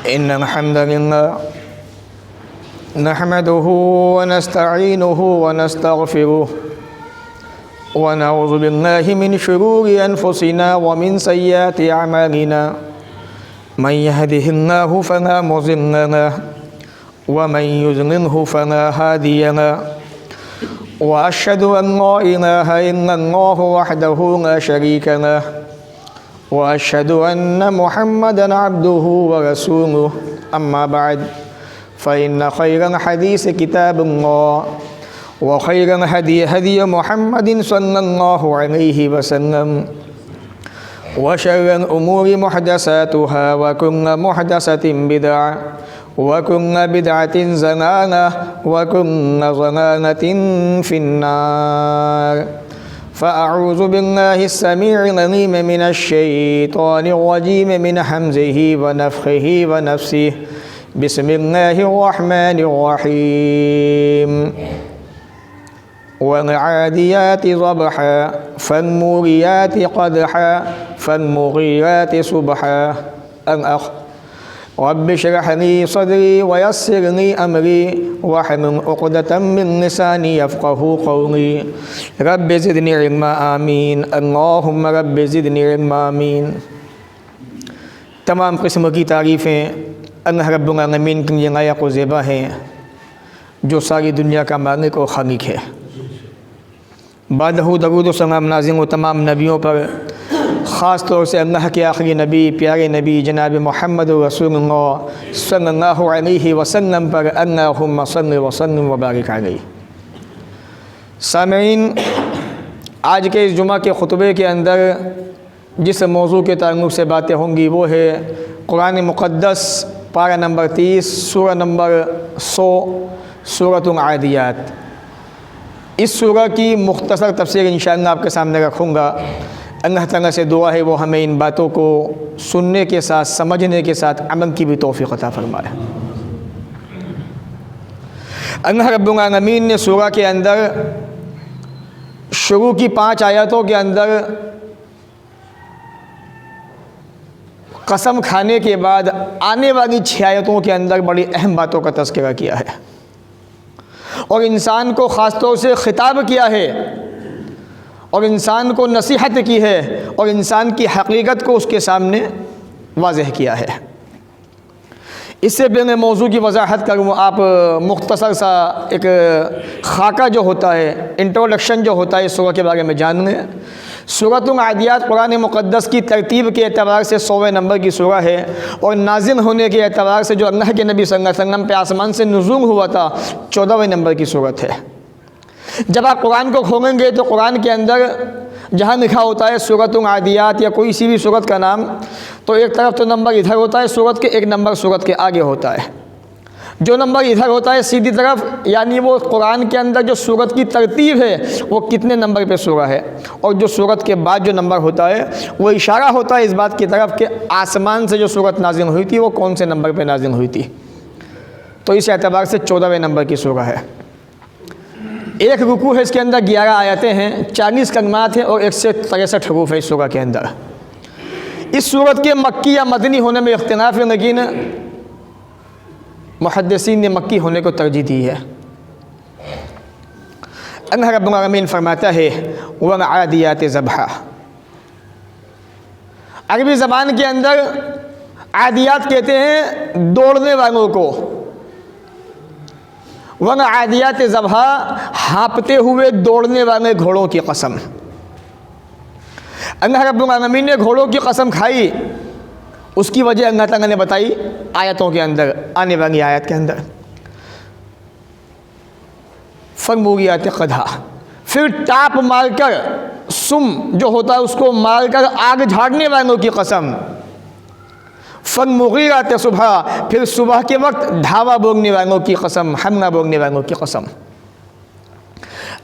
इन्नल हम्दलिल्लाह नहमदुहु व नस्तईनुहु व नस्तगफिरुहु व नऊज़ु बिल्लाहि मिन शुरूरि अनफुसिना व मिन सय्यिआति अमालिना मन यहदिहिल्लाहु फला मुज़िल्ल लहु व मन युज़लिल्हु फला हादिय लहु व अशहदु अन ला इलाहा इल्लल्लाहु वहदहु ला शरीका लहु व अशहदु अन्न मुहम्मदन अब्दुहु व रसूलुहु अम्मा बाद फ़इन्न खैरल हदीस किताबुल्लाह व खैरल हदी हदी मुहम्मदिन सल्लल्लाहु अलैहि वसल्लम व शर्रल उमूरि मुहदसातुहा व कुल्लु मुहदसतिन बिदअह व कुल्लु बिदअतिन ज़लालह व कुल्लु ज़लालतिन फिन्नार। फ़अऊज़ु बिल्लाहि अस्समीइल अलीम मिनश शैतानिर रजीम मिन हम्ज़िहि व नफ़्ख़िहि व नफ़्सिहि बिस्मिल्लाहिर रहमानिर रहीम। वल्आदियाति ज़बहा फ़ल्मुरियाति क़दहा फ़ल्मुग़ीराति सुबहा। रब्बि इश्रह ली सदरी व यस्सिर ली अमरी वहलुल उक़दतम मिन लिसानी यफ़क़हू क़ौली। रब्बि ज़िदनी इल्मा आमीन। अल्लाहुम्मा रब्बि ज़िदनी इल्मा आमीन। तमाम किस्म की तारीफ़ें अल्लाह रब्बुल आलमीन के लिए लायक़ व ज़ेबा हैं, जो सारी दुनिया का मालिक और खालिक है। बादहू दरूद व सलाम नाज़िल व तमाम नबियों पर, ख़ास तौर से अल्लाह के आखिरी नबी प्यारे नबी जनाब मोहम्मद रसूलुल्लाह सल्लल्लाहु अलैहि वसल्लम पर अल्लाहुम्मा सल्लि व सल्लिम व बारिक अलैहि। सामईन, आज के इस जुमा के खुतबे के अंदर जिस मौजू के ताल्लुक़ से बातें होंगी वो है कुरान मुक़द्दस पारा नंबर 30 सूरा नंबर 100 सूरतुल आदियात। इस सूरा की मुख्तसर तफसीर इंशाअल्लाह आपके सामने रखूँगा। अल्लाह ताला से दुआ है वो हमें इन बातों को सुनने के साथ समझने के साथ अमल की भी तौफ़ीक़ अता फ़रमाए। अल्लाह रब्बुल आलमीन ने सूरा के अंदर शुरू की 5 आयतों के अंदर कसम खाने के बाद आने वाली 6 आयतों के अंदर बड़ी अहम बातों का तज़किरा किया है और इंसान को ख़ास तौर से ख़िताब किया है और इंसान को नसीहत की है और इंसान की हकीकत को उसके सामने वाज़ेह किया है। इससे पहले मौजू की वजाहत करूँ, आप मुख्तसर सा एक खाका जो होता है, इंट्रोडक्शन जो होता है इस सूरा के बारे में जान लें। सूरतुल आदियात कुरान मुक़द्दस की तरतीब के एतबार से 100वें नंबर की सूरा है और नाज़िल होने के एतबार से जो अल्लाह के नबी सल्लल्लाहु अलैहि वसल्लम पे आसमान से नुज़ूल हुआ था 14वें नंबर की सूरत है। जब आप कुरान को खोलेंगे तो कुरान के अंदर जहाँ लिखा होता है सूरतुल आदियात या कोई सी भी सूरत का नाम, तो एक तरफ तो नंबर इधर होता है सूरत के, एक नंबर सूरत के आगे होता है। जो नंबर इधर होता है सीधी तरफ, यानी वो कुरान के अंदर जो सूरत की तरतीब है वो कितने नंबर पे सूरा है, और जो सूरत के बाद जो नंबर होता है वो इशारा होता है इस बात की तरफ कि आसमान से जो सूरत नाजिल हुई थी वो कौन से नंबर पे नाजिल हुई थी। तो इस एतबार से 14वें नंबर की सूरा है। एक रुकू है, इसके अंदर 11 आयतें हैं, 40 कलमात हैं और 163 हरूफ है इस सूरा के अंदर। इस सूरत के मक्की या मदनी होने में इख्तिलाफ है, लेकिन मुहद्दिसीन ने मक्की होने को तरजीह दी है। अल्लाह रब्बुल आलमीन फरमाता है वल्आदियाति ज़बहा। अरबी ज़बान के अंदर आदियात कहते हैं दौड़ने वालों को, वल्आदियाति ज़बहा हाँपते हुए दौड़ने वाले घोड़ों की कसम। अल्लाह रब्बुल आलमीन ने घोड़ों की कसम खाई, उसकी वजह अल्लाह ताला ने बताई आयतों के अंदर, आने वाली आयत के अंदर। फ़ल्मुरियाति क़दहा, फिर टाप मारकर सुम जो होता है उसको मारकर आग झाड़ने वालों की कसम। फ़ल्मुग़ीराति सुबहा, फिर सुबह के वक्त धावा बोलने वालों की कसम, हमला बोलने वालों की कसम।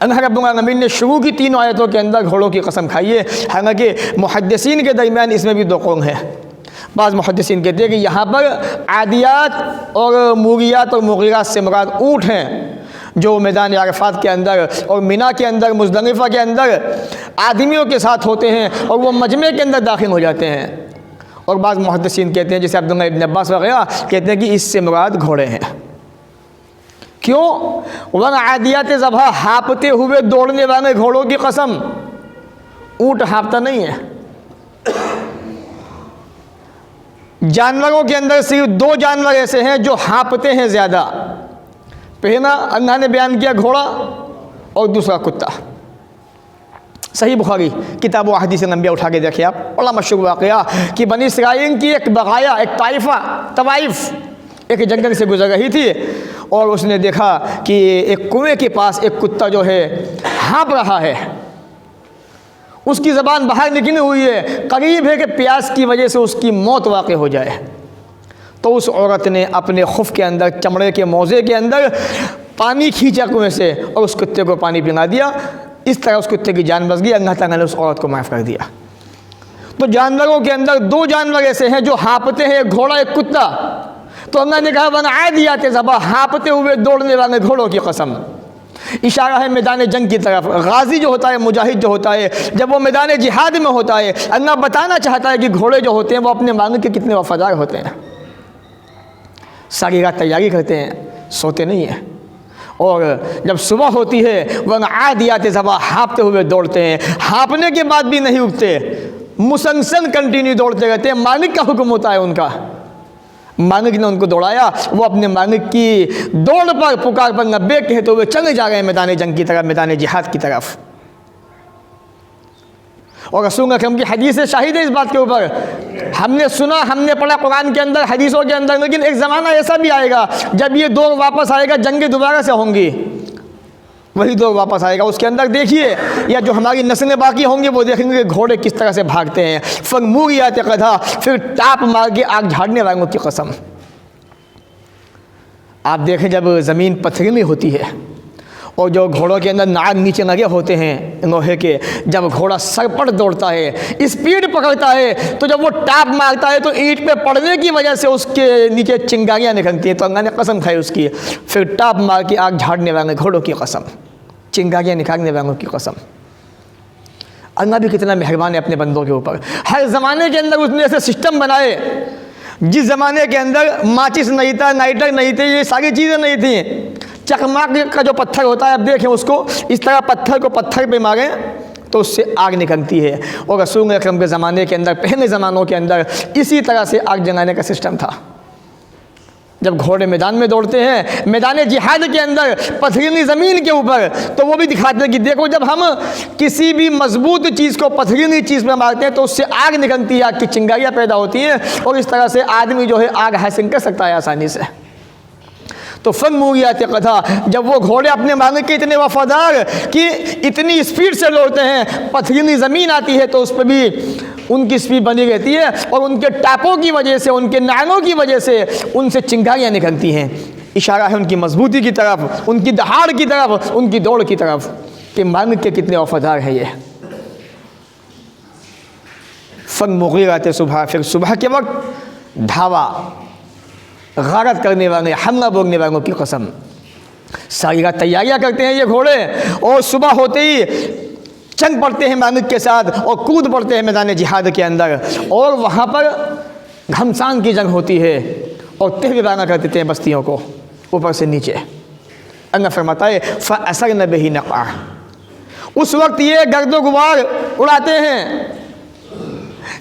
अल्लाह रब्बुल आलमीन ने शुरू की 3 आयतों के अंदर घोड़ों की कसम खाई है। हालांकि मुहद्दिसीन के दरमियान इसमें भी 2 कौल है। बाज़ मुहद्दिसीन कहते हैं कि यहाँ पर आदियात और मूरियात और मुग़ीरात से मुराद ऊँट हैं, जो मैदान अरफ़ात के अंदर और मिना के अंदर मुज़दलिफ़ा के अंदर आदमियों के साथ होते हैं और वो मजमे के अंदर दाखिल हो जाते हैं और बाज़ मुहद्दिसीन कहते हैं, जैसे अब्दुल्लाह इब्न अब्बास वगैरह कहते हैं कि इससे मुराद घोड़े हैं। क्यों? वह आदियात ज़बह, हाँपते हुए दौड़ने वाले घोड़ों की कसम। ऊँट हाँपता नहीं है। जानवरों के अंदर सिर्फ दो जानवर ऐसे हैं जो हाँपते हैं ज़्यादा। पहला अल्लाह ने बयान किया घोड़ा, और दूसरा कुत्ता। सही बुखारी किताब व हदीस नंबिया उठा के देखे आप, बड़ा मशहूर वाक़या कि बनी इसराइल की एक बगाया, एक तवाइफ एक जंगल से गुजर रही थी और उसने देखा कि एक कुएं के पास एक कुत्ता जो है हाँप रहा है। उसकी ज़बान बाहर निकली हुई है, करीब है कि प्यास की वजह से उसकी मौत वाक़ हो जाए। तो उस औरत ने अपने खुफ के अंदर, चमड़े के मोज़े के अंदर पानी खींचा कुएं से और उस कुत्ते को पानी पिला दिया। इस तरह उस कुत्ते की जान बच गई। अल्लाह ताला ने उस औरत को माफ़ कर दिया। तो जानवरों के अंदर दो जानवर ऐसे हैं जो हाँपते हैं, एक घोड़ा एक कुत्ता। तो अल्लाह ने कहा वन आदियात ज़बह, हाँपते हुए दौड़ने वाले घोड़ों की कसम। इशारा है मैदान जंग की तरफ। गाजी जो होता है, मुजाहिद जो होता है, जब वो मैदान जिहाद में होता है, अल्लाह बताना चाहता है कि घोड़े जो होते हैं वो अपने मालिक के कितने वफादार होते हैं। सारी रात तैयारी करते हैं, सोते नहीं हैं, और जब सुबह होती है वह आदियात ज़बह, हाँपते हुए दौड़ते हैं। हाँपने के बाद भी नहीं उठते, मुसलसल कंटिन्यू दौड़ते रहते हैं। मालिक का हुक्म होता है उनका, मालिक ने उनको दौड़ाया, वो अपने मालिक की दौड़ पर, पुकार पर लब्बैक कहते हुए चले जा रहे हैं मैदान जंग की तरफ, मैदान जिहाद की तरफ। और रसूल अकरम की हदीस शाहिद है इस बात के ऊपर। हमने सुना, हमने पढ़ा कुरान के अंदर, हदीसों के अंदर, लेकिन एक ज़माना ऐसा भी आएगा जब ये दौर वापस आएगा, जंगें दोबारा से होंगी, वही दौर वापस आएगा। उसके अंदर देखिए, या जो हमारी नस्लें बाकी होंगी वो देखेंगे कि घोड़े किस तरह से भागते हैं। फरमूरियात कथा, फिर टाप मार के आग झाड़ने वालों की कसम। आप देखें जब ज़मीन पथरीली होती है और जो घोड़ों के अंदर नाग नीचे लगे होते हैं लोहे के, जब घोड़ा सर पर दौड़ता है, स्पीड पकड़ता है, तो जब वो टाप मारता है तो ईंट पे पड़ने की वजह से उसके नीचे चिंगारियाँ निकलती हैं। तो अल्लाह ने कसम खाई उसकी, फिर टाप मार के आग झाड़ने वाले घोड़ों की कसम, चिंगारियाँ निकालने वालों की कसम। अल्लाह भी कितना मेहरबान है अपने बंदों के ऊपर। हर ज़माने के अंदर उसने ऐसे सिस्टम बनाए। जिस ज़माने के अंदर माचिस नहीं था, लाइटर नहीं थे, ये सारी चीज़ें नहीं थी, चकमाक का जो पत्थर होता है, अब देखें उसको, इस तरह पत्थर को पत्थर पे मारें तो उससे आग निकलती है। और रसूल अकरम के ज़माने के अंदर, पहले ज़मानों के अंदर इसी तरह से आग जलाने का सिस्टम था। जब घोड़े मैदान में दौड़ते हैं, मैदान जिहाद के अंदर, पथरीली ज़मीन के ऊपर, तो वो भी दिखाते हैं कि देखो जब हम किसी भी मजबूत चीज़ को पथरीली चीज़ पर मारते हैं तो उससे आग निकलती है, आग की चिंगारियाँ पैदा होती हैं, और इस तरह से आदमी जो है आग हासिल कर सकता है आसानी से। तो फरमूरियात कथा, जब वो घोड़े अपने मालिक के इतने वफादार कि इतनी स्पीड से दौड़ते हैं, पथरीली ज़मीन आती है तो उस पर भी उनकी स्पीड बनी रहती है, और उनके टापों की वजह से, उनके नानों की वजह से उनसे चिंगारियाँ निकलती हैं। इशारा है उनकी मजबूती की तरफ, उनकी दहाड़ की तरफ, उनकी दौड़ की तरफ, कि मालिक के कितने वफादार हैं ये। फरमूरियात सुबह, फिर सुबह के वक्त धावा, गारत करने वाले, हमला बोलने वालों की कसम। सारी रात तैयारियां करते हैं ये घोड़े, और सुबह होते ही चंग पड़ते हैं मालिक के साथ और कूद पड़ते हैं मैदान जिहाद के अंदर, और वहाँ पर घमसान की जंग होती है और तहरीराना कर देते हैं बस्तियों को ऊपर से नीचे। अल्लाह फरमाता है फ़असरन बिही नक़अ, उस वक्त ये गर्दो गुबार उड़ाते हैं।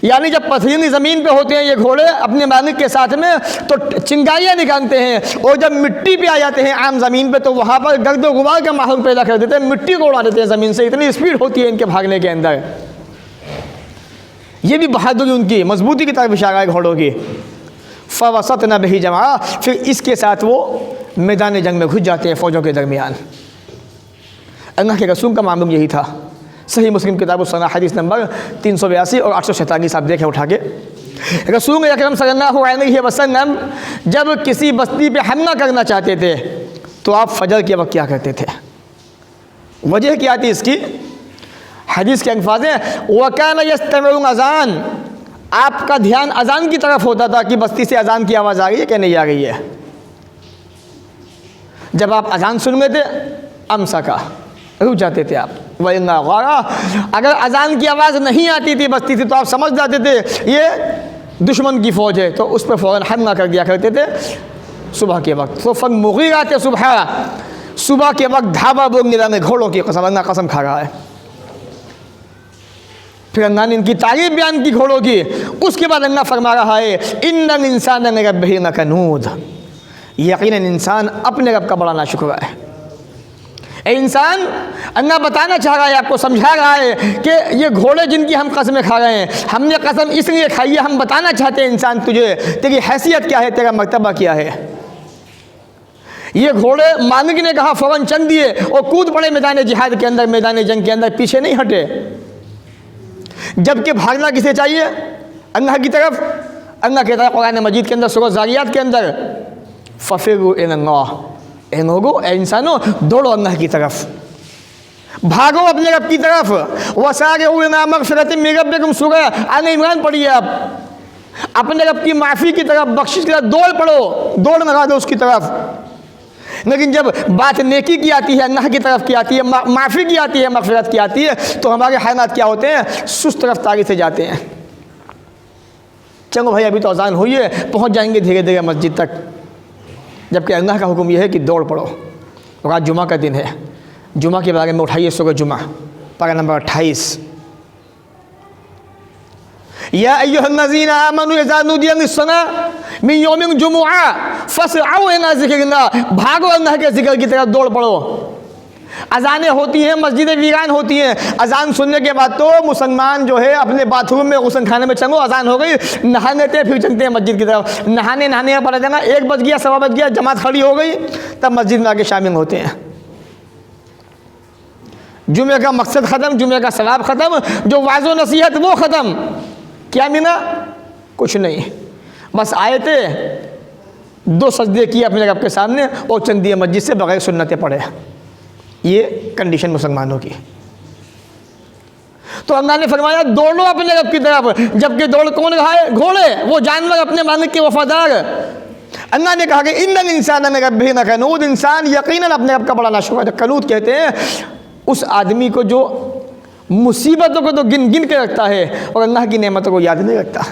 यानी जब पथरीली ज़मीन पे होते हैं ये घोड़े अपने मालिक के साथ में, तो चिंगारियाँ निकालते हैं, और जब मिट्टी पे आ जाते हैं आम ज़मीन पे, तो वहाँ पर गर्दो गुबार का माहौल पैदा कर देते हैं, मिट्टी को उड़ा देते हैं ज़मीन से। इतनी स्पीड होती है इनके भागने के अंदर। ये भी बहादुरी, उनकी मजबूती की तरफ इशारा है घोड़ों की। फ़वसतना बिही जमा, फिर इसके साथ वो मैदान जंग में घुस जाते हैं फ़ौजों के दरमियान। अल्लाह के रसूल का मामूल यही था। सही मुस्लिम किताब उस हदीस नंबर 382 और 847 आप देखें उठा के। रसूल अकरम सल्लल्लाहु अलैहि वसल्लम जब किसी बस्ती पे हमला करना चाहते थे तो आप फजर के वक्त क्या करते थे? वजह क्या थी इसकी? हदीस के अल्फाज हैं वकान यस्तमिउन अज़ान, आपका ध्यान अजान की तरफ होता था कि बस्ती से अजान की आवाज़ आ रही है कि नहीं आ रही है। जब आप अजान सुन लेते अमसा का रुक जाते थे आप। वह अगर अजान की आवाज़ नहीं आती थी बस्ती से तो आप समझ जाते थे ये दुश्मन की फ़ौज है तो उस पर फ़ौरन हमला कर दिया करते थे सुबह के वक्त। तो फन मुग़ीरात सुबह के वक्त धावा बोलने लगे, घोड़ों की कसम, अल्लाह कसम खा रहा है। फिर अल्लाह ने इनकी तारीफ बयान की घोड़ों की। उसके बाद अल्लाह फरमा रहा है इन्नल इंसान लिरब्बिही लकनूद, यकीनन इंसान अपने रब का बड़ा नाशुक्र है। ए इंसान, अल्लाह बताना चाह रहा है, आपको समझा रहा है कि ये घोड़े जिनकी हम कसमें खा रहे हैं, हमने कसम इसलिए खाई है, हम बताना चाहते हैं इंसान तुझे, तेरी हैसियत क्या है, तेरा मर्तबा क्या है। ये घोड़े मालिक ने कहा फ़ौरन चल दिए और कूद पड़े मैदान जिहाद के अंदर, मैदान जंग के अंदर, पीछे नहीं हटे। जबकि भागना किसे चाहिए? अल्लाह की तरफ। अल्लाह कहता है कुरान मजीद के अंदर सूरह ज़ारियात के अंदर, फ़फ़िरु इलल्लाह, ए लोगो, ए इंसानो, दौड़ो अल्लाह की तरफ, भागो अपने रब की तरफ। वसारिउ इला मग़फ़िरतिम मिन रब्बिकुम, सूरह आले इमरान पढ़िए आप। अपने रब की माफ़ी की तरफ, बख्शिश की तरफ दौड़ पड़ो, दौड़ लगा दो उसकी तरफ। लेकिन जब बात नेकी की आती है, अल्लाह की तरफ की आती है, माफ़ी की आती है, मग़फ़िरत की आती है, तो हमारे हालात क्या होते हैं? सुस्त रफ्तारी से जाते हैं। चलो भाई अभी तो अज़ान हुई है, पहुँच जाएंगे धीरे धीरे मस्जिद तक, जबकि अल्लाह का हुक्म यह है कि दौड़ पड़ो। और आज जुमा का दिन है, जुमा के बारे में उठाइए सूरह जुमा पारा नंबर 28। या अय्युहल्लज़ीना आमनू इज़ा नूदिया लिस्सलाति मिन यौमिल जुमुआ फ़स्अऊ इला ज़िक्रिल्लाह, भागो अल्लाह के ज़िक्र की तरफ, दौड़ पड़ो। अज़ानें होती हैं, मस्जिदें वीरान होती हैं। अज़ान सुनने के बाद तो मुसलमान जो है अपने बाथरूम में, गुस्ल खाने में, चलो अज़ान हो गई, नहा लेते हैं, फिर चलते हैं मस्जिद की तरफ। नहाने का पता चला 1 बज गया, 1:15 बज गया, जमात खड़ी हो गई, तब मस्जिद में आके शामिल होते हैं। जुमे का मकसद ख़त्म, जुमे का सवाब ख़त्म, जो वाज़ो नसीहत वो ख़त्म। क्या मिला? कुछ नहीं, बस आए थे, 2 सजदे किए अपने रब के सामने और चल दिए मस्जिद से बगैर सुन्नतें पढ़े। ये कंडीशन मुसलमानों की। तो अल्लाह ने फरमाया दौड़ो अपने रब की तरफ। जबकि दौड़ कौन रहा है? घोड़े, वो जानवर अपने मालिक के वफादार। अल्लाह ने कहा कि इन्नल इंसान लिरब्बिही लकनूद, इंसान यकीनन अपने रब का बड़ा नाशुक्र है। कनूद कहते हैं उस आदमी को जो मुसीबतों को तो गिन गिन के रखता है और अल्लाह की नेमतों को याद नहीं रखता।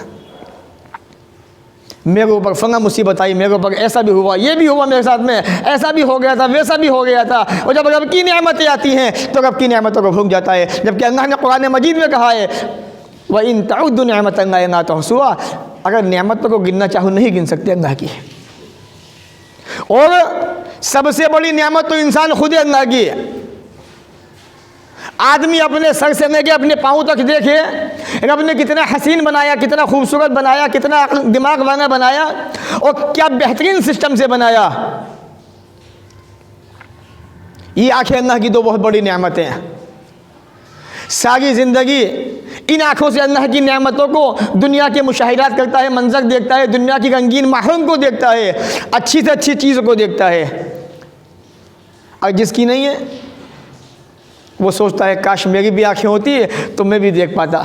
मेरे ऊपर फंगा मुसीबत आई, मेरे ऊपर ऐसा भी हुआ, ये भी हुआ मेरे साथ में, ऐसा भी हो गया था, वैसा भी हो गया था। और जब रब की नेमतें आती हैं तो रब की नेमतों को भूल जाता है। जबकि अल्लाह ने कुरान मजीद में कहा है व इन तउद्दु निअमतल्लाहि ला तुहसूहा, अगर नेमतों को गिनना चाहो नहीं गिन सकते अल्लाह की। और सबसे बड़ी नेमत तो इंसान खुद है अल्लाह की। आदमी अपने सर से लेके अपने पाँव तक देखे रब ने कितना हसीन बनाया, कितना खूबसूरत बनाया, कितना दिमाग वाला बनाया और क्या बेहतरीन सिस्टम से बनाया। ये आंखें अल्लाह की 2 बहुत बड़ी नेमतें हैं। सारी ज़िंदगी इन आँखों से अल्लाह की नेमतों को, दुनिया के मुशाहिदात करता है, मंजर देखता है, दुनिया की रंगीन माहौल को देखता है, अच्छी से अच्छी चीज़ को देखता है। और जिसकी नहीं है वो सोचता है काश मेरी भी आँखें होती है तो मैं भी देख पाता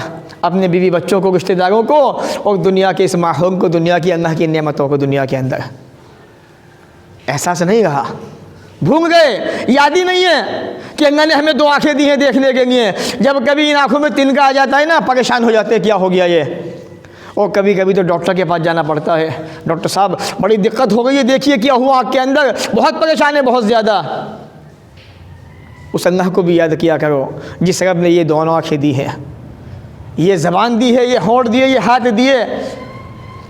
अपने बीवी बच्चों को, रिश्तेदारों को और दुनिया के इस माहौल को, दुनिया की अल्लाह की नेमतों को। दुनिया के अंदर एहसास नहीं रहा, भूल गए, याद ही नहीं है कि अल्लाह ने हमें 2 आँखें दी हैं देखने के लिए। जब कभी इन आँखों में तिनका आ जाता है ना, परेशान हो जाते हैं क्या हो गया ये। और कभी कभी तो डॉक्टर के पास जाना पड़ता है, डॉक्टर साहब बड़ी दिक्कत हो गई है, देखिए क्या हुआ आँख के अंदर, बहुत परेशान है, बहुत ज़्यादा। उस अल्लाह को भी याद किया करो जिस रब ने ये दोनों आँखें दी है, ये ज़बान दी है, ये होंठ दिए, ये हाथ दिए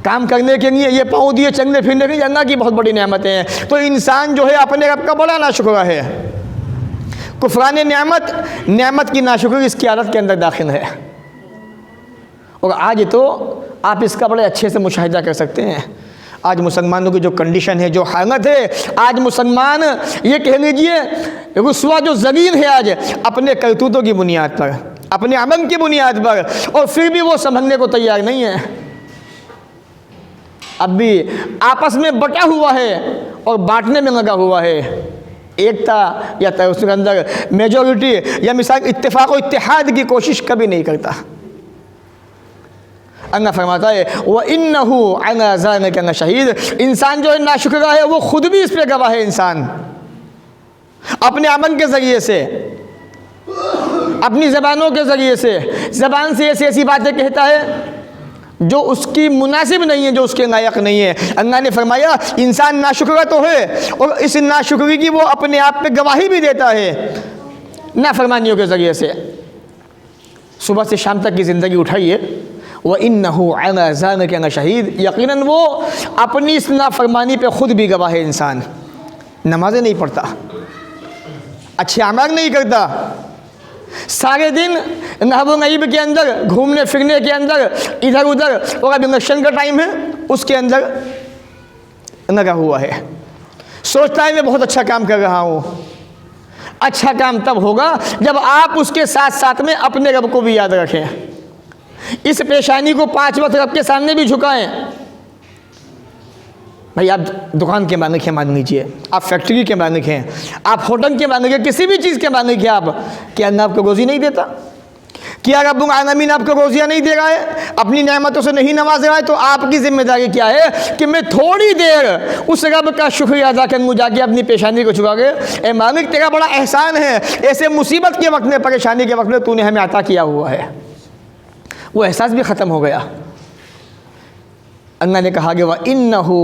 काम करने के लिए, ये पाँव दिए चलने फिरने के लिए। अल्लाह की बहुत बड़ी नेमतें हैं। तो इंसान जो है अपने रब का बड़ा नाशुक्र है। कुफरान नेमत की नाशुक्री इसकी आदत के अंदर दाखिल है। और आज तो आप इसका बड़े अच्छे से मुशाहिदा कर सकते हैं। आज मुसलमानों की जो कंडीशन है, जो हालत है, आज मुसलमान ये कह लीजिए रुस्वा जो ज़मीन है आज अपने करतूतों की बुनियाद पर, अपने अमल की बुनियाद पर, और फिर भी वो समझने को तैयार नहीं है। अब भी आपस में बटा हुआ है और बांटने में लगा हुआ है। एकता या तो उसके अंदर मेजॉरिटी या मिसाल इत्तेफाक और इत्तेहाद की कोशिश कभी नहीं करता। अल्लाह फरमाता है व इन्नहु अला ज़ालिका लशहीद, इंसान जो है नाशुक्र है वो खुद भी इस पे गवाह है। इंसान अपने अमल के ज़रिए से, अपनी ज़बानों के ज़रिए से, ज़बान से ऐसी ऐसी बातें कहता है जो उसकी मुनासिब नहीं है, जो उसके लायक नहीं है। अल्लाह ने फरमाया इंसान नाशुक्र तो है और इस नाशुक्री की वो अपने आप पे गवाही भी देता है नाफरमानियों के ज़रिए से। सुबह से शाम तक की ज़िंदगी उठाइए, व इन्नहु अला ज़ालिका लशहीद, यकीनन वो अपनी इस नाफरमानी पे ख़ुद भी गवाह है। इंसान नमाज़ें नहीं पढ़ता, अच्छे अमाल नहीं करता, सारे दिन नहबो नईब के अंदर घूमने फिरने के अंदर इधर उधर, और अभी इलेक्शन का टाइम है उसके अंदर लगा हुआ है। सोचता है मैं बहुत अच्छा काम कर रहा हूँ। अच्छा काम तब होगा जब आप उसके साथ साथ में अपने रब को भी याद रखें। इस पेशानी को 5 वक्त रब के सामने भी झुकाएं। भाई आप दुकान के मालिक हैं मान लीजिए, आप फैक्ट्री के मालिक हैं, आप होटल के मालिक हैं, किसी भी चीज़ के मालिक हैं आप, क्या अल्लाह आपको रोज़ी नहीं देता? क्या रब्बुल आलमीन आपको रोज़ियाँ नहीं दे रहा है, अपनी नेमतों से नहीं नवाज रहा है? तो आपकी जिम्मेदारी क्या है कि मैं थोड़ी देर उस रब का शुक्रिया अदा करूँ, जाके अपनी पेशानी को झुका के, ए मालिक तेरा बड़ा एहसान है, ऐसे मुसीबत के वक्त में, परेशानी के वक्त में तूने हमें अता किया हुआ है। वो एहसास भी ख़त्म हो गया। अल्लाह ने कहा कि वह इन्नहु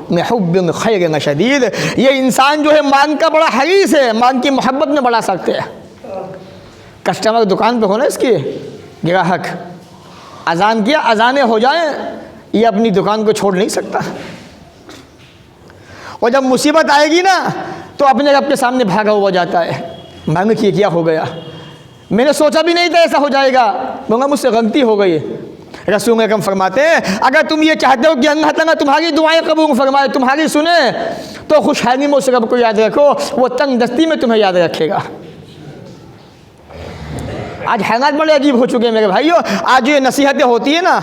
लिहुब्बिल खैर लशदीद, ये इंसान जो है मांग का बड़ा हरीस है, मांग की मोहब्बत में बड़ा सख्त है। कस्टमर दुकान पे हो ना, इसकी ग्राहक अजान किया, अजाने हो जाए, ये अपनी दुकान को छोड़ नहीं सकता। और जब मुसीबत आएगी ना तो अपने रब के सामने भागा हुआ जाता है, मांग किए क्या हो गया, मैंने सोचा भी नहीं था ऐसा हो जाएगा, बोला मुझसे गलती हो गई। रसूल अकरम फरमाते हैं अगर तुम ये चाहते हो कि अल्लाह ताला तुम्हारी दुआएं कबूल फरमाए, तुम्हारी सुने, तो खुशहाली में उस रब को याद रखो, वो तंग दस्ती में तुम्हें याद रखेगा। आज हालात बड़े अजीब हो चुके हैं मेरे भाइयों। आज ये नसीहतें होती है ना,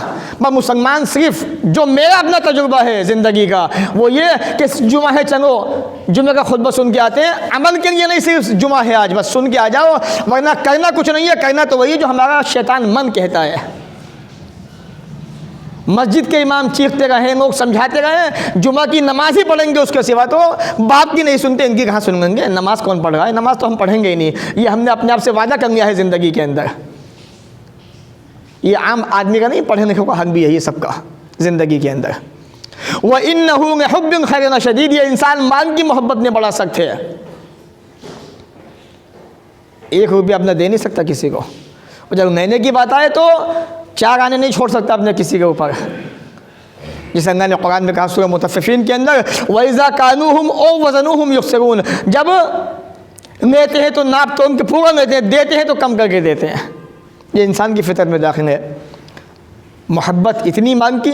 मुसलमान सिर्फ जो मेरा अपना तजुर्बा है ज़िंदगी का वो ये कि जुमा है, चलो जुमे का खुतबा सुन के आते हैं, अमल के लिए नहीं, सिर्फ जुमा है आज बस सुन के आ जाओ, वरना करना कुछ नहीं है। करना तो वही जो हमारा शैतान मन कहता है। मस्जिद के इमाम चीखते रहे, लोग समझाते रहे, जुमा की नमाज ही पढ़ेंगे, उसके सिवा तो बाप की नहीं सुनते, इनकी कहाँ सुनेंगे? नमाज कौन पढ़ रहा है? नमाज तो हम पढ़ेंगे ही नहीं, ये हमने अपने आप से वादा कर लिया है ज़िंदगी के अंदर। ये आम आदमी का नहीं, पढ़ने लिखने का हक भी है ये सबका ज़िंदगी के अंदर। वह इन्नहु लिहुब्बिल खैर लशदीद, ये इंसान माल की मोहब्बत में बड़ा सख्त है। 1 रुपया अपना दे नहीं सकता किसी को, और जब लेने की बात आए तो 4 आने नहीं छोड़ सकता अपने किसी के ऊपर। जिस अल्लाह ने कुरान में कहा सूरह मुतफ़्फ़िफ़ीन के अंदर, वइज़ा कालूहुम औ वज़नूहुम युख़्सिरून, जब लेते हैं तो नाप तोल के पूरा लेते हैं, देते हैं तो कम करके देते हैं। ये इंसान की फितरत में दाखिल है। मोहब्बत इतनी मांग की,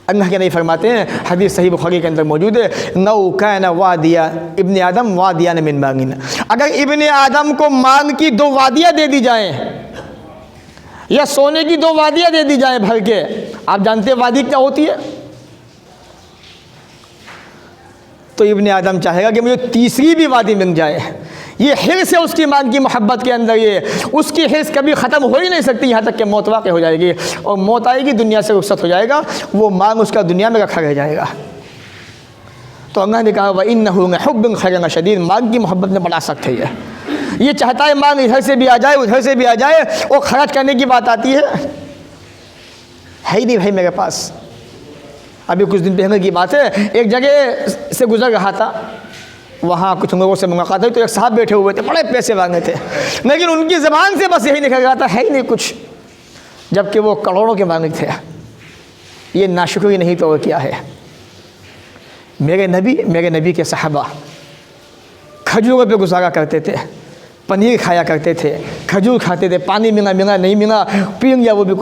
अल्लाह के नहीं फरमाते हैं, हदीस सही बुखारी के अंदर मौजूद है, नौ काना वादिया इब्ने आदम वादियान मिन मांगिन, अगर इब्ने आदम को मांग की 2 वादियाँ दे दी जाएँ या सोने की 2 वादियाँ दे दी जाए भर के, आप जानते हैं वादी क्या होती है? तो इब्ने आदम चाहेगा कि मुझे तीसरी भी वादी मिल जाए। ये हिर्स है उसकी मांग की मोहब्बत के अंदर, ये उसकी हिर्स कभी ख़त्म हो ही नहीं सकती, यहाँ तक कि मौत वाक़ई हो जाएगी, और मौत आएगी दुनिया से रुखसत हो जाएगा, वो मांग उसका दुनिया में रखा रह जाएगा। तो अल्लाह ने कहा वह इन्नहु लिहुब्बिल खैर लशदीद, मांग की मोहब्बत में बड़ा सख्त है ये चाहता है मांग इधर से भी आ जाए, उधर से भी आ जाए, और खर्च करने की बात आती है ही नहीं भाई मेरे पास। अभी कुछ दिन पहले की बात है, एक जगह से गुजर रहा था, वहाँ कुछ लोगों से मुलाकात हुई, तो एक साहब बैठे हुए थे, बड़े पैसे वाले थे, लेकिन उनकी ज़बान से बस यही निकल रहा था है ही नहीं कुछ, जबकि वो करोड़ों के मालिक थे। ये नाशुक्री नहीं तो क्या है? मेरे नबी के सहाबा खजूरों पे गुजारा करते थे, पनीर खाया करते थे, खजूर खाते थे, पानी मिला नहीं मिला पी लिया वो भी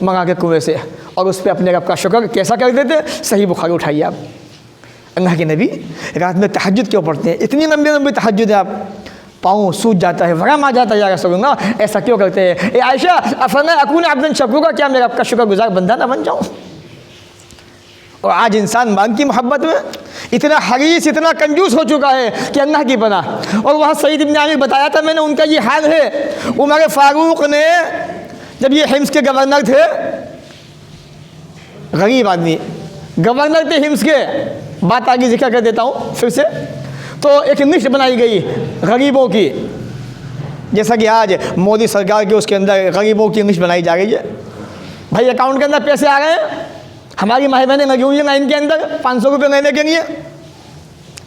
मंगा के कुएँ से, और उस पर अपने रब का शुक्र कैसा करते थे? सही बुखारी उठाइए आप। अल्लाह के नबी रात में तहज्जुद क्यों पढ़ते हैं? इतनी लंबी लंबी तहज्जुद है, आप पाँव सूज जाता है, वराम आ जाता है, या रसूलल्लाह ऐसा क्यों करते हैं? ए आयशा अफना अकून अब्दन शकूरा, क्या मेरा आपका शुक्रगुजार बंदा ना बन जाऊँ? और आज इंसान मांग की मोहब्बत में इतना हरीस, इतना कंजूस हो चुका है कि अल्लाह की पनाह। और वहाँ सईद इब्ने आमिर बताया था मैंने, उनका ये हाल है। उमर फारूक ने जब ये हिम्स के गवर्नर थे, गरीब आदमी गवर्नर थे हिम्स के, बात आगे जिक्र कर देता हूँ फिर से। तो एक लिस्ट बनाई गई गरीबों की, जैसा कि आज मोदी सरकार के उसके अंदर गरीबों की लिस्ट बनाई जा रही है। भाई अकाउंट के अंदर पैसे आ गए हैं, हमारी माही बहनें लगी हुई हैं लाइन के अंदर 500 रुपये लेने के लिए,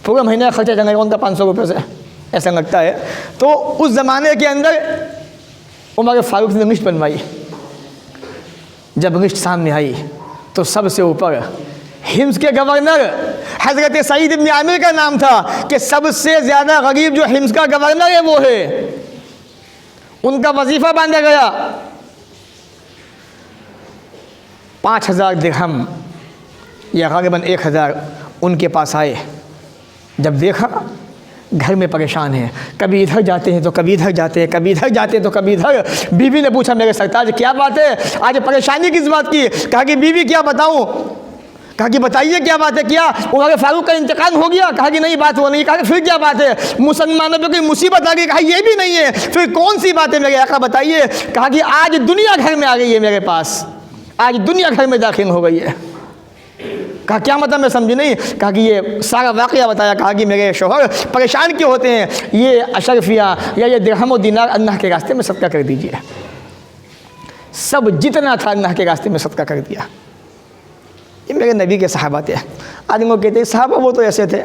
पूरे महीने का खर्चा चलेगा उनका 500 रुपये से, ऐसा लगता है। तो उस ज़माने के अंदर उमर फारूक ने लिस्ट बनवाई। जब लिस्ट सामने आई तो सबसे ऊपर हिम्स के गवर्नर हज़रत सईद इब्न आमिर का नाम था कि सबसे ज़्यादा गरीब जो हिम्स का गवर्नर है वो है। उनका वजीफ़ा बांधा गया। 5000 दिरहम या गालिबन 1000 उनके पास आए। जब देखा घर में परेशान है, कभी इधर जाते हैं तो कभी इधर जाते हैं, कभी इधर जाते हैं तो कभी इधर। बीवी ने पूछा मेरे सरताज क्या बात है, आज परेशानी किस बात की? कहा कि बीवी क्या बताऊं। कहा कि बताइए क्या बात है, क्या उमर फारूक का इंतकाल हो गया? कहा कि नहीं बात वो नहीं। कहा फिर क्या बात है, मुसलमानों पे कोई मुसीबत आ गई? कहा ये भी नहीं है। फिर कौन सी बात है मेरे आका बताइए? कहा कि आज दुनिया घर में आ गई है मेरे पास, आज दुनिया घर में दाखिल हो गई है। कहा क्या मतलब, मैं समझी नहीं। कहा कि ये सारा वाक़या बताया। कहा कि मेरे शोहर परेशान क्यों होते हैं, ये अशरफिया या ये दिरहम और दिनार अल्लाह के रास्ते में सदका कर दीजिए। सब जितना था अल्लाह के रास्ते में सदका कर दिया। ये मेरे नबी के सहाबा थे। आज लोग कहते हैं सहाबा वो तो ऐसे थे।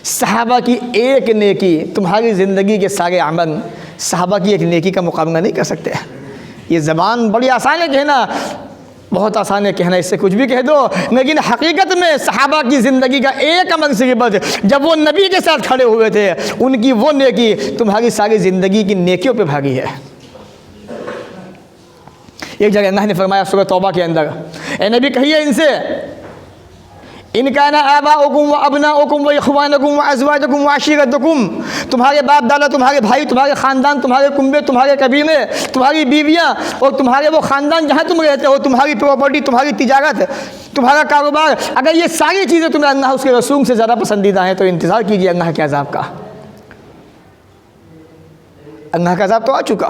सहाबा की एक नेकी तुम्हारी ज़िंदगी के सारे अमल सहाबा की एक नेकी का मुकाबला नहीं कर सकते। ये ज़बान बड़ी आसान है कहना, बहुत आसान है कहना, इससे कुछ भी कह दो, लेकिन हकीकत में सहाबा की ज़िंदगी का एक अमल से बद जब वो नबी के साथ खड़े हुए थे, उनकी वो नेकी तुम्हारी सारी ज़िंदगी की नेकियों पे भागी है। एक जगह अल्लाह ने फरमाया सूरह तौबा के अंदर, ए नबी कहिए इनसे, इनका ना आबाउकुम व अबनाउकुम व इख्वानुकुम व अज़वाजुकुम व अशीरतुकुम, तुम्हारे बाप दादा, तुम्हारे भाई, तुम्हारे ख़ानदान, तुम्हारे कुंबे, तुम्हारे कबीले, तुम्हारी बीवियाँ और तुम्हारे वो ख़ानदान जहाँ तुम रहते हो, तुम्हारी प्रॉपर्टी, तुम्हारी तिजारत, तुम्हारा कारोबार, अगर ये सारी चीज़ें तुम्हें अल्लाह उसके रसूल से ज़्यादा पसंदीदा हैं तो इंतज़ार कीजिए अल्लाह के अज़ाब का। अल्लाह का अज़ाब तो आ चुका,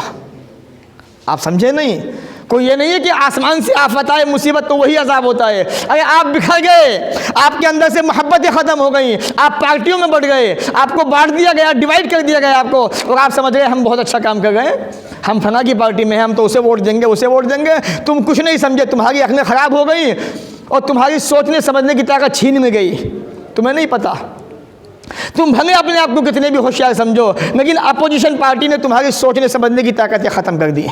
आप समझे नहीं। कोई ये नहीं है कि आसमान से आफत आए मुसीबत तो वही अजाब होता है। अरे आप बिखर गए, आपके अंदर से मोहब्बतें ख़त्म हो गई, आप पार्टियों में बढ़ गए, आपको बांट दिया गया, डिवाइड कर दिया गया आपको, और आप समझ रहे हम बहुत अच्छा काम कर रहे हैं, हम फना की पार्टी में हैं, हम तो उसे वोट देंगे उसे वोट देंगे। तुम कुछ नहीं समझे, तुम्हारी अखलें ख़राब हो गई और तुम्हारी सोचने समझने की ताकत छीन में गई। तुम्हें नहीं पता, तुम भले अपने आप को कितने भी होशियार समझो, लेकिन अपोजिशन पार्टी ने तुम्हारी सोचने समझने की ताकतें ख़त्म कर दी।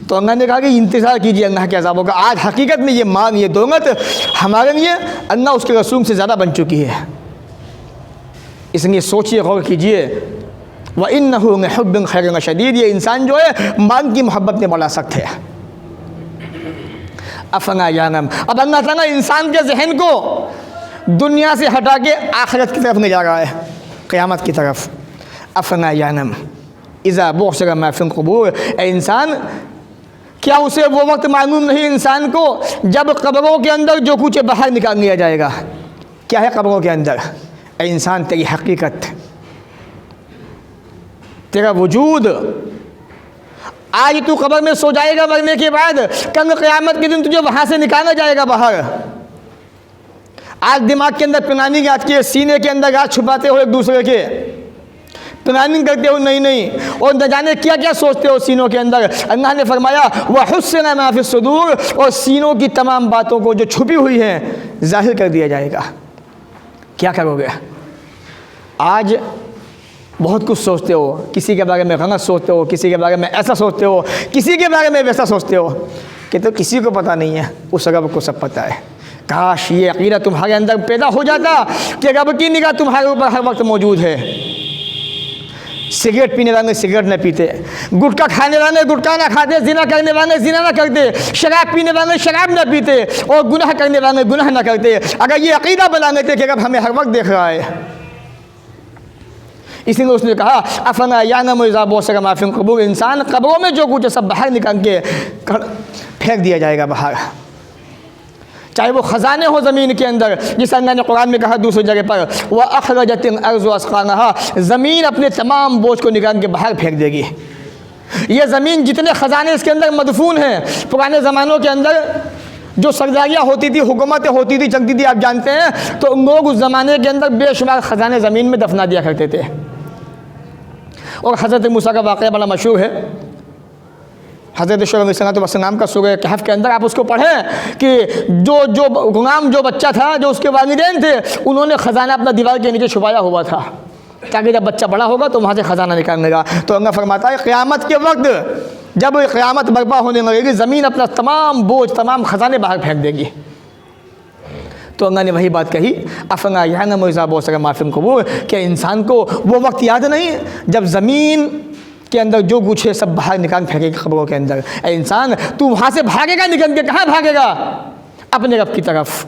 तो अल्लाह ने कहा कि इंतज़ार कीजिए अल्लाह के अज़ाब का। आज हकीकत में ये मांग, ये दौलत हमारे लिए अल्लाह उसके रसूल से ज़्यादा बन चुकी है। इसलिए सोचिए, गौर कीजिए। व इन्नहु लिहुब्बिल खैरि लशदीद, ये इंसान जो है मांग की मोहब्बत में बड़ा सख्त है। अफला यानम, अब अल्लाह ताला इंसान के जहन को दुनिया से हटा के आखिरत की तरफ ले जा रहा है, क़यामत की तरफ। अफला यानम इज़ा बुअसिरा मा फ़िल क़ुबूर, ए इंसान क्या उसे वो वक्त मालूम नहीं इंसान को जब कब्रों के अंदर जो कुछ बाहर निकाल लिया जाएगा। क्या है कब्रों के अंदर? ए इंसान तेरी हकीकत, तेरा वजूद। आज तू कब्र में सो जाएगा मरने के बाद, कल क़यामत के दिन तुझे वहाँ से निकाला जाएगा बाहर। आज दिमाग के अंदर प्लानिंग याद किए, सीने के अंदर याद छुपाते हो एक दूसरे के, प्लानिंग करते हो नहीं नहीं, और न जाने क्या क्या सोचते हो सीनों के अंदर। अल्लाह ने फरमाया वहुस्सिना मा फ़िस सुदूर, और सीनों की तमाम बातों को जो छुपी हुई हैं जाहिर कर दिया जाएगा। क्या करोगे? आज बहुत कुछ सोचते हो, किसी के बारे में गलत सोचते हो, किसी के बारे में ऐसा सोचते हो, किसी के बारे में वैसा सोचते हो कि तो किसी को पता नहीं है, उस रब को सब पता है। काश ये अक़ीदा तुम्हारे अंदर पैदा हो जाता कि रब की निगाह तुम्हारे ऊपर हर वक्त मौजूद है। सिगरेट पीने वाले सिगरेट न पीते, गुटखा खाने वाले गुटखा ना खाते, जिना करने वाले जिना ना करते, शराब पीने वाले शराब न पीते, और गुनाह करने वाले गुनाह ना करते। अगर ये अक़ीदा बना लेते कि रब हमें हर वक्त देख रहा है। इसीलिए उसने कहा अफला यानम इज़ा बुअसिरा मा फ़िल क़ुबूर, इंसान कब्रों में जो कुछ सब बाहर निकाल के फेंक दिया जाएगा बाहर, चाहे वो ख़जाने हो ज़मीन के अंदर। जिस अल्लाह ने कुरान में कहा दूसरी जगह पर, वह अख़रजतिल अर्ज़ु अस्क़ानहा, ज़मीन अपने तमाम बोझ को निकाल के बाहर फेंक देगी। ये ज़मीन जितने ख़जाने इसके अंदर मदफून हैं, पुराने ज़मानों के अंदर जो सरदारियाँ होती थी, हुकूमतें होती थी, चलती थी, आप जानते हैं, तो लोग उस ज़माने के अंदर बेशुमार ख़जाने ज़मीन में दफना दिया करते थे। और हज़रत मूसा का वाक़या बड़ा मशहूर है। हज़रत शुएब अलैहिस्सलाम का सूरह कहफ के अंदर आप उसको पढ़ें कि जो गुलाम जो बच्चा था, जो उसके वालिदैन थे, उन्होंने ख़जाना अपना दीवार के नीचे छुपाया हुआ था ताकि जब बच्चा बड़ा होगा तो वहाँ से ख़जाना निकालनेगा। तो अल्लाह फरमाता है क़यामत के वक्त जब क़यामत बर्पा होने लगेगी, ज़मीन अपना तमाम बोझ, तमाम ख़जाने बाहर फेंक देगी। तो अल्लाह ने वही बात कही, अफ़ला यअलमु इज़ा बुअसिरा मा फ़िल क़ुबूर, क्या इंसान को वो वक्त याद नहीं जब ज़मीन के अंदर जो कुछ है सब बाहर निकाल फेंकेगी खबरों के अंदर। ए इंसान, तू वहाँ से भागेगा निकल के, कहाँ भागेगा? अपने रब की तरफ।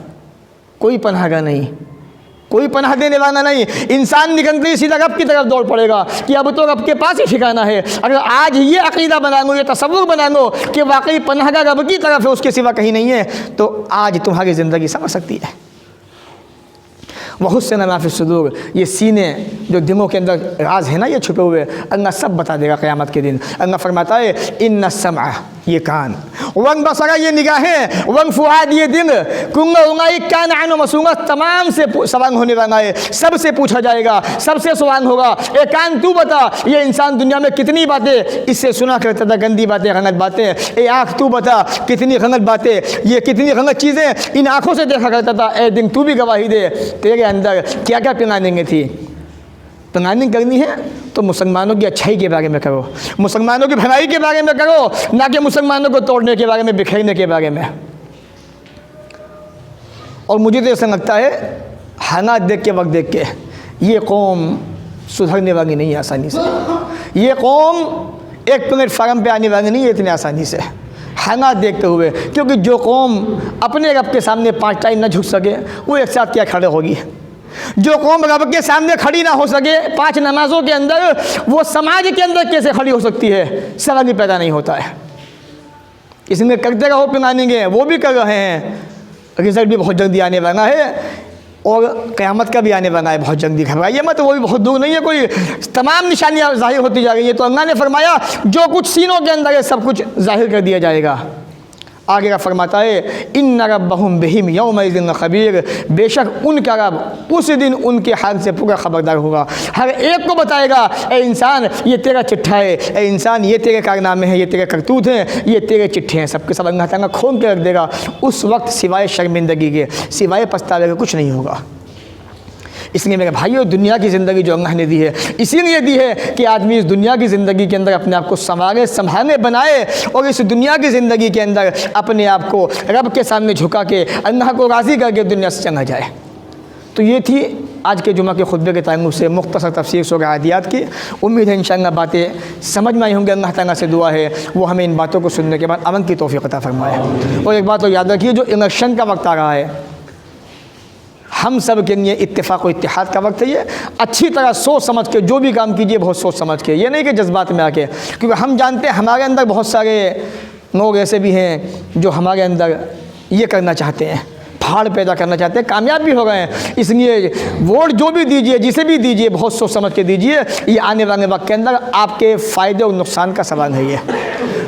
कोई पनाहगा नहीं, कोई पनाह देने वाला नहीं। इंसान निकलते ही सीधा रब की तरफ दौड़ पड़ेगा कि अब तो रब के पास ही ठिकाना है। अगर आज ये अक़ीदा बना लो, ये तसव्वुर बना लो कि वाकई पनाहगा रब की तरफ है, उसके सिवा कहीं नहीं है, तो आज तुम्हारी ज़िंदगी समझ सकती है। वहुस्सिन मा फ़ी सुदूर, ये सीने जो दिलों के अंदर राज है ना, ये छुपे हुए, अल्लाह सब बता देगा क़यामत के दिन। अल्लाह फरमाता है इन्ना समा, ये कान, वंग बसरा, ये निगाहें, वंग फुआद, ये दिल, कुंगा उंगाई कान आनो मसूंगा, तमाम से सवाल होने वाला है। सबसे पूछा जाएगा, सबसे सवाल होगा। ए कान, तू बता, ये इंसान दुनिया में कितनी बातें इससे सुना करता था, गंदी बातें, गलत बातें। ए आँख, तू बता, कितनी गलत बातें, ये कितनी गलत चीज़ें इन आँखों से देखा करता था। ए दिन, तू भी गवाही दे, तेरे अंदर क्या क्या प्लानिंग थी। प्लानिंग करनी है तो मुसलमानों की अच्छाई के बारे में करो, मुसलमानों की भलाई के बारे में करो, ना कि मुसलमानों को तोड़ने के बारे में, बिखेरने के बारे में। और मुझे तो ऐसा लगता है हालात देख के, वक्त देख के, ये कौम सुधरने वाली नहीं है आसानी से। ये कौम एक प्लेटफार्म पे आने वाली नहीं है इतनी आसानी से, हालात देखते हुए। क्योंकि जो कौम अपने रब के सामने 5 टाइम न झुक सके, वो एक साथ क्या खड़े होगी? जो कौम रब के सामने खड़ी ना हो सके 5 नमाज़ों के अंदर, वो समाज के अंदर कैसे खड़ी हो सकती है? सवाल ही पैदा नहीं होता है। इसमें करते रहो प्लानिंग, वो भी कर रहे हैं, रिजल्ट भी बहुत जल्दी आने वाला है और क़यामत का भी आने वाला है बहुत जल्दी। घबराइए मत, वो भी बहुत दूर नहीं है, कोई तमाम निशानियाँ ज़ाहिर होती जा रही है। तो अल्लाह ने फरमाया जो कुछ सीनों के अंदर है सब कुछ ज़ाहिर कर दिया जाएगा। आगे का फरमाता है इन्ना रब्बहुम बिहिम यौमइज़िन खबीर, बेशक उनका रब उस दिन उनके हाल से पूरा ख़बरदार होगा। हर एक को बताएगा, ए इंसान ये तेरा चिट्ठा है, ए इंसान ये तेरे कारनामे हैं, ये तेरे करतूत हैं, ये तेरे चिट्ठे हैं, सबके सब अल्लाह ताला खोल के रख देगा। उस वक्त सिवाय शर्मिंदगी के, सिवाय पछतावे के कुछ नहीं होगा। इसलिए मेरे भाइयों, दुनिया की ज़िंदगी जो अल्लाह ने दी है, इसीलिए दी है कि आदमी इस दुनिया की ज़िंदगी के अंदर अपने आप को संभाले बनाए और इस दुनिया की ज़िंदगी के अंदर अपने आप को रब के सामने झुका के अल्लाह को राज़ी करके दुनिया से चला जाए। तो ये थी आज के जुमा के खुतबे के ताल्लुक़ से मुख्तसर तफसीर सूरह आदियात की। उम्मीद है इंशाअल्लाह बातें समझ में आई होंगी। अल्लाह ताला से दुआ है वो हमें इन बातों को सुनने के बाद अमल की तौफ़ीक़ अता फ़रमाए। और एक बात तो याद रखिए, जो इलेक्शन का वक्त आ रहा है, हम सब के लिए इत्तेफाक और इत्तेहाद का वक्त है। ये अच्छी तरह सोच समझ के जो भी काम कीजिए, बहुत सोच समझ के, ये नहीं कि जज्बात में आके, क्योंकि हम जानते हैं हमारे अंदर बहुत सारे लोग ऐसे भी हैं जो हमारे अंदर ये करना चाहते हैं, फाड़ पैदा करना चाहते हैं, कामयाब भी हो गए हैं। इसलिए वोट जो भी दीजिए, जिसे भी दीजिए, बहुत सोच समझ के दीजिए। ये आने वाले वक्त के अंदर आपके फ़ायदे और नुकसान का सवाल है। ये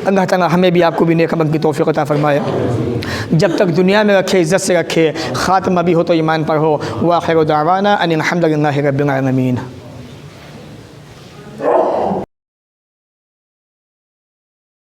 अल्लाह ताला हमें भी आपको भी नेक अमल की तौफ़ीक़ अता फ़रमाए। जब तक दुनिया में रखे, इज़्ज़त से रखे, ख़ात्मा भी हो तो ईमान पर हो। व आख़िर दावाना अनिल हम्दुलिल्लाहि रब्बिल आलमीन।